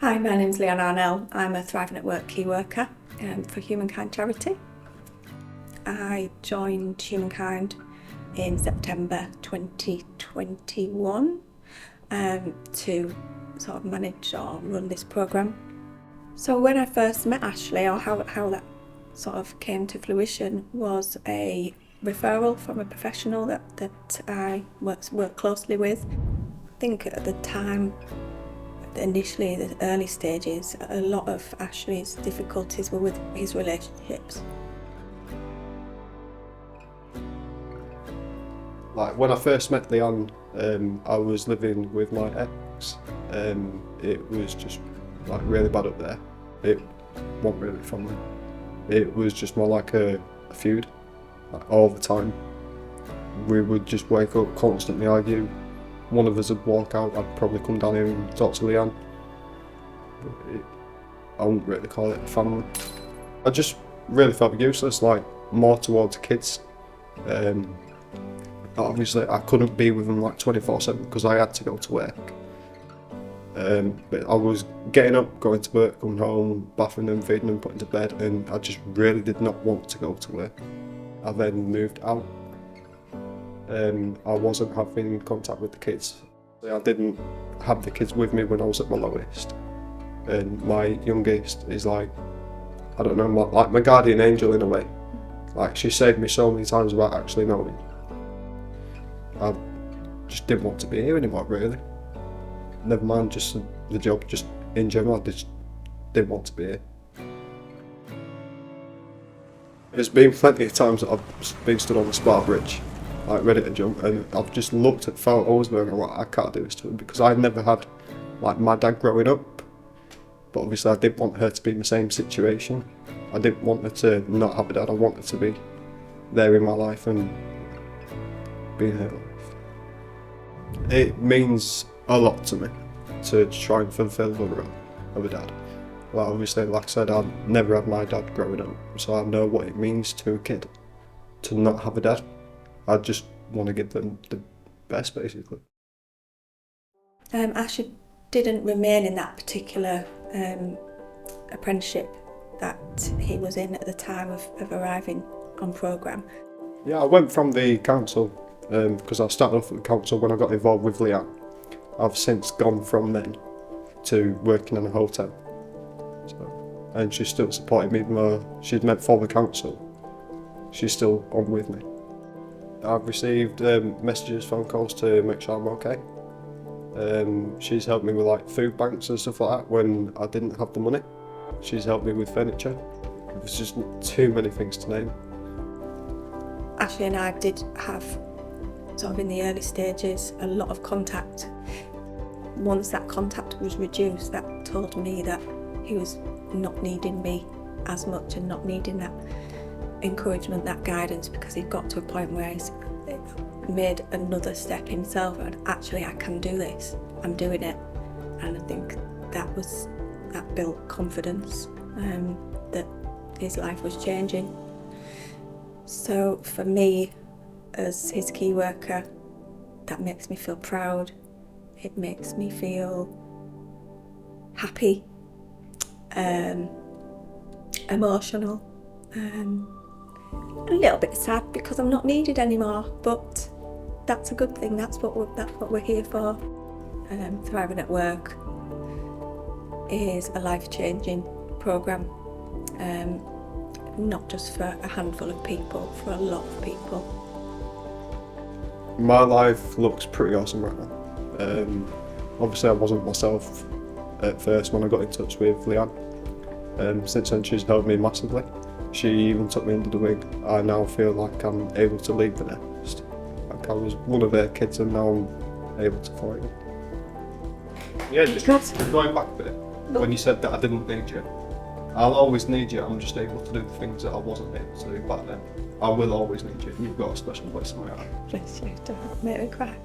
Hi, my name's Leanne. I'm a Thriving at Work key worker for Humankind Charity. I joined Humankind in September 2021 to sort of manage or run this programme. So when I first met Ashley, or how that sort of came to fruition, was a referral from a professional that I work closely with. I think at the time, initially, the early stages, a lot of Ashley's difficulties were with his relationships. Like when I first met Leanne, I was living with my ex. It was just like really bad up there. It wasn't really family. It was just more like a feud, like all the time. We would just wake up, constantly argue. One of us would walk out, I'd probably come down here and talk to Leanne. I wouldn't really call it a family. I just really felt useless, like more towards kids. Obviously I couldn't be with them like 24/7 because I had to go to work. But I was getting up, going to work, coming home, bathing them, feeding them, putting to bed, and I just really did not want to go to work. I then moved out. I wasn't having contact with the kids. I didn't have the kids with me when I was at my lowest. And my youngest is like, I don't know, like my guardian angel in a way. Like she saved me so many times without actually knowing. I just didn't want to be here anymore, really. Never mind just the job, just in general, I just didn't want to be here. There's been plenty of times that I've been stood on the spar bridge, like ready to jump, and I've just looked at photos and I'm like, I can't do this to him, because I never had like my dad growing up, but obviously I didn't want her to be in the same situation. I didn't want her to not have a dad. I wanted to be there in my life and be in her life. It means a lot to me to try and fulfill the role of a dad. Well, obviously, like I said, I never had my dad growing up, so I know what it means to a kid to not have a dad. I just want to give them the best, basically. Ashley didn't remain in that particular apprenticeship that he was in at the time of arriving on programme. Yeah, I went from the council because I started off at the council when I got involved with Leanne. I've since gone from then to working in a hotel. So, and she's still supported me, even though she's meant for the council. She's still on with me. I've received messages, phone calls to make sure I'm okay. She's helped me with like food banks and stuff like that when I didn't have the money. She's helped me with furniture. There's just too many things to name. Ashley and I did have, sort of in the early stages, a lot of contact. Once that contact was reduced, that told me that he was not needing me as much and not needing that encouragement, that guidance, because he'd got to a point where he's made another step himself and actually I can do this, I'm doing it. And I think that built confidence that his life was changing. So for me, as his key worker, that makes me feel proud. It makes me feel happy, emotional, a little bit sad because I'm not needed anymore, but that's a good thing. That's what we're here for. Thriving at Work is a life-changing programme, not just for a handful of people, for a lot of people. My life looks pretty awesome right now. Obviously I wasn't myself at first when I got in touch with Leanne. Since then she's helped me massively. She even took me under the wing. I now feel like I'm able to lead the nest. Like I was one of their kids and now I'm able to fight them. Yeah, just going back a bit, when you said that I didn't need you. I'll always need you, I'm just able to do the things that I wasn't able to do back then. I will always need you. You've got a special place in my heart. Bless you, don't make me cry.